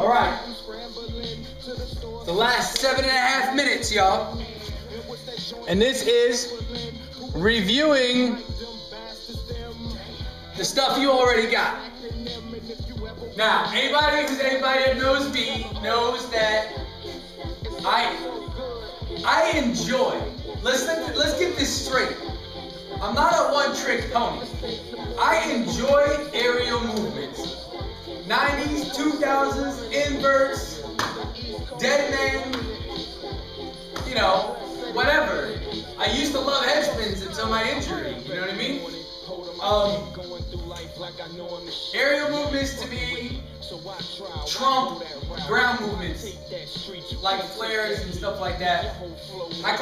All right. The last 7.5 minutes, y'all. And this is reviewing the stuff you already got. Now, anybody that knows me knows that I enjoy. Let's get this straight. I'm not a one-trick pony. I enjoy aerial movements. 90s, 2000s, inverts, dead man, you know, whatever. I used to love head spins until my injury, you know what I mean? Aerial movements to me trump ground movements, like flares and stuff like that. I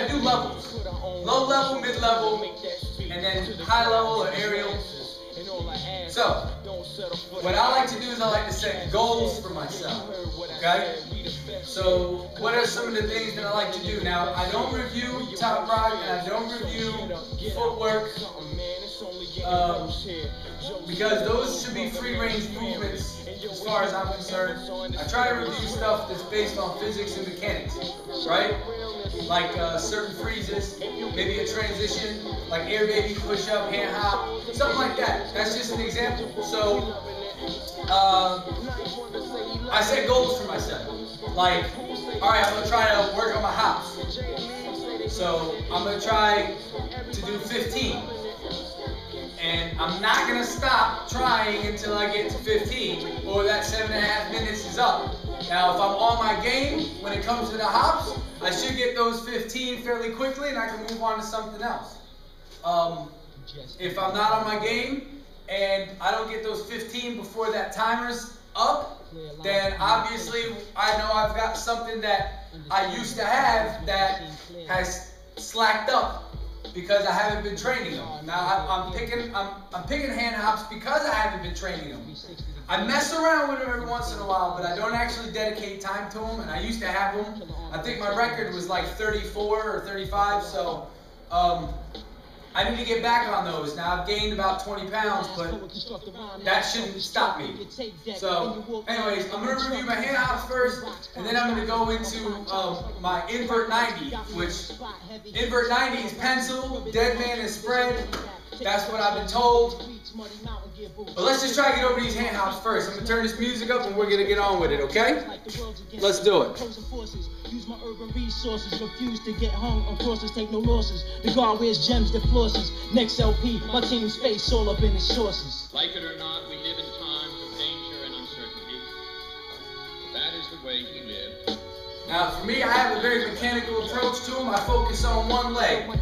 do levels. Low level, mid level, and then high level or aerial. So, what I like to do is I like to set goals for myself, okay? So, what are some of the things that I like to do? Now, I don't review top rock and I don't review footwork, because those should be free range movements as far as I'm concerned. I try to review stuff that's based on physics and mechanics, right? Like certain freezes, maybe a transition, like air baby, push up, hand hop, something like that. That's just an example. So I set goals for myself. Like, all right, I'm gonna try to work on my hops. So I'm gonna try to do 15. And I'm not gonna stop trying until I get to 15, or that 7.5 minutes is up. Now, if I'm on my game when it comes to the hops, I should get those 15 fairly quickly, and I can move on to something else. If I'm not on my game and I don't get those 15 before that timer's up, then obviously I know I've got something that I used to have that has slacked up, because I haven't been training them. Now I'm picking hand hops because I haven't been training them. I mess around with them every once in a while, but I don't actually dedicate time to them. And I used to have them. I think my record was like 34 or 35. So I need to get back on those. Now I've gained about 20 pounds, but that shouldn't stop me. So anyways, I'm going to review my hand hops first, and then I'm going to go into my invert 90, which invert 90 is pencil, dead man, and spread. That's what I've been told. But let's just try to get over these hand hops first. I'm going to turn this music up and we're going to get on with it, okay? Let's do it. Use my urban resources, refuse to get hung on crosses, take no losses. The guard wears gems that flosses. Next LP, my team's face all up in the sources. Like it or not, we live in times of danger and uncertainty. That is the way he lived. Now, for me, I have a very mechanical approach to them. I focus on one leg. The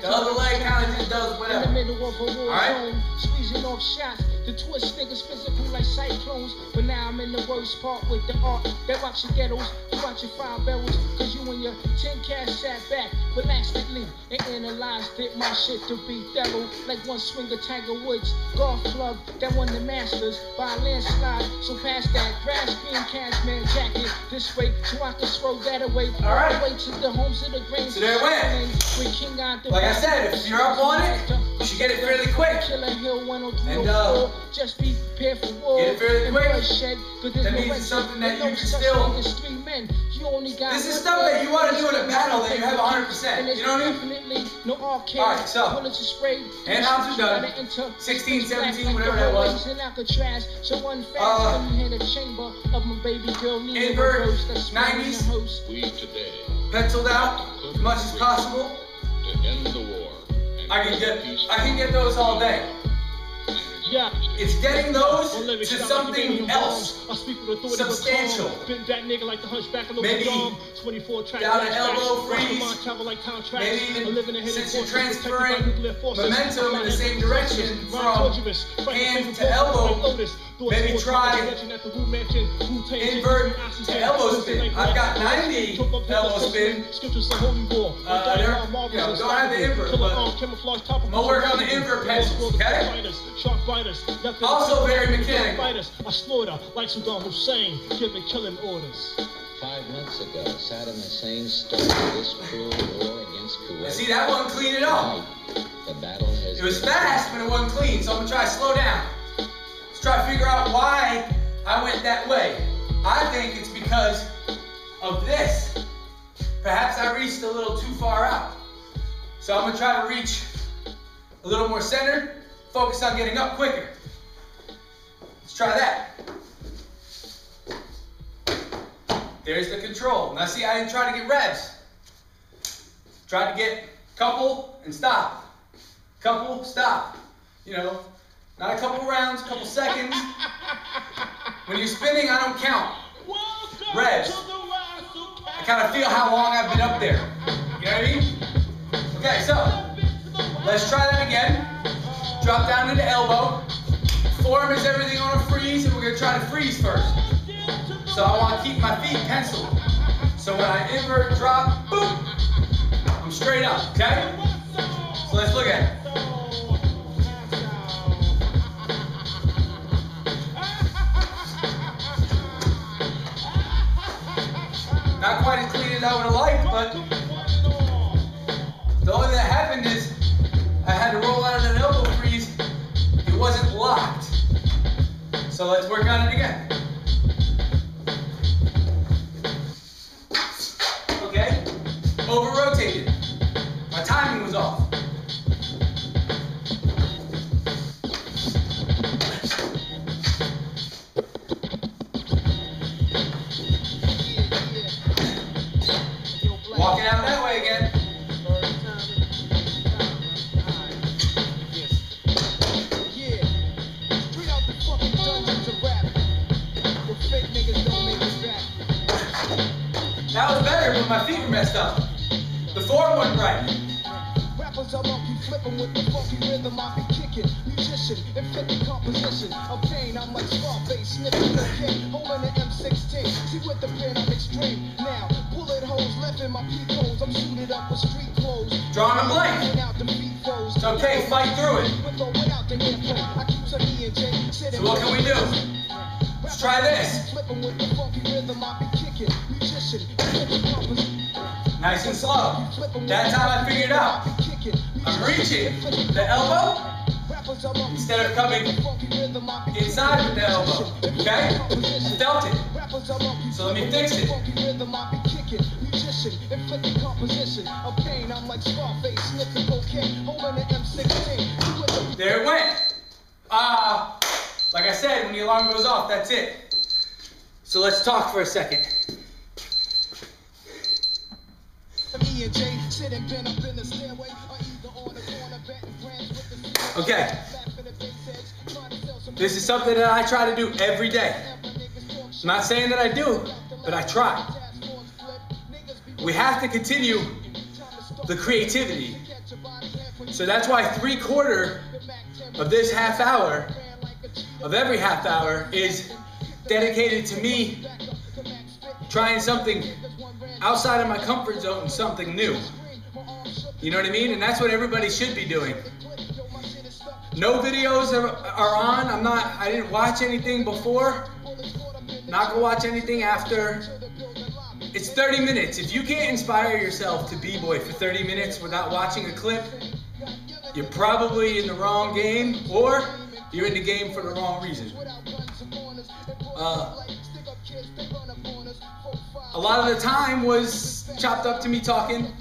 other leg kind of just does whatever. In the middle of a war zone, squeezing off shots. The twist niggas physical like cyclones. But now I'm in the worst part with the art. They watch your ghettos, you watch your 5 barrels. Cause you and your 10 cash sat back reluctantly and analyzed it. My shit to be thorough. Like one swinger Tiger Woods golf club that won the Masters by a landslide. So past that grass green cashmere jacket this way, so I can throw that away. All right. All the way to the homes of the grain. So there it went. Like I said, if you're up on it, you should get it fairly quick. And just be prepared for war. Get it fairly quick. Bloodshed, that means it's something that you can still. This is stuff that you want to do in a battle that you have 100%. You know what I mean? No arcade. All right, so hand hops are done. 16, 17, whatever that was. Invert 90s. Penciled out as much as possible. To end the war. I can get those all day. Yeah. It's getting those to something else substantial. Maybe down an elbow freeze. Maybe even since you're transferring momentum in the same direction from hand to elbow, maybe try invert to elbow spin. I've got 90 elbow spin. Don't have the invert, but I'm gonna work on the invert pencils, okay? Also very mechanical. I slaughter like Saddam Hussein, giving killing orders. 5 months ago, Saddam Hussein started this cruel war against Kuwait. See, that one cleaned it up. The battle has it was fast, but it wasn't clean, so I'm gonna try to slow down. Let's try to figure out why I went that way. I think it's because of this. Perhaps I reached a little too far out. So I'm gonna try to reach a little more centered, focus on getting up quicker. Let's try that. There's the control. Now see, I didn't try to get revs. Tried to get couple and stop. Couple, stop. You know, not a couple rounds, couple seconds. When you're spinning, I don't count. Revs. I kind of feel how long I've been up there. You know what I mean? Okay, so let's try that again. Drop down to the elbow. Form is everything on a freeze, and we're going to try to freeze first. So I want to keep my feet penciled. So when I invert, drop, boom, I'm straight up, okay? So let's look at it. Not quite as clean as I would have liked, but the only thing that happened is I had to roll out of that elbow freeze. It wasn't locked. So let's work on it again. Okay? Over-rotated. My timing was off. Walking out that way again. That was better, but my feet were messed up. The form wasn't right. Rappers are monkey flipping with the funky rhythm I be kicking. Musician, inflicting composition of pain. I'm like Scarface, sniffing cocaine, holding an M16. See with the pen I'm extreme. Now, bullet holes left in my peep holes. I'm suited up with street clothes. Drawing a blank. It's okay, fight through it. So what can we do? Let's try this. Nice and slow. That time I figured out. I'm reaching the elbow instead of coming inside with the elbow. Okay? I felt it. So let me fix it. There it went. Like I said, when the alarm goes off, that's it. So let's talk for a second. Okay. This is something that I try to do every day. I'm not saying that I do, but I try. We have to continue the creativity. So that's why 3/4 of this half hour, of every half hour, is dedicated to me trying something outside of my comfort zone, something new. You know what I mean? And that's what everybody should be doing. No videos are on. I didn't watch anything before. Not gonna watch anything after. It's 30 minutes. If you can't inspire yourself to b-boy for 30 minutes without watching a clip, you're probably in the wrong game, or you're in the game for the wrong reason. A lot of the time was chopped up to me talking,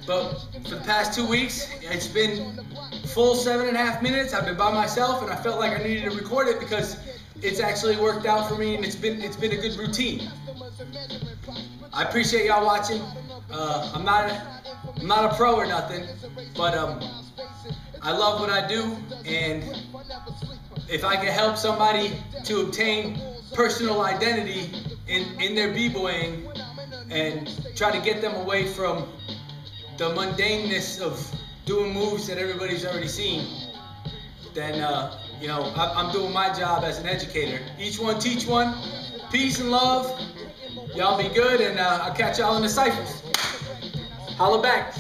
but for the past 2 weeks, it's been full 7.5 minutes. I've been by myself, and I felt like I needed to record it because it's actually worked out for me, and it's been a good routine. I appreciate y'all watching. I'm not a pro or nothing, but I love what I do, and if I can help somebody to obtain personal identity in their b-boying and try to get them away from the mundaneness of doing moves that everybody's already seen, then you know, I'm doing my job as an educator. Each one teach one. Peace and love. Y'all be good, and I'll catch y'all in the ciphers. Holla back.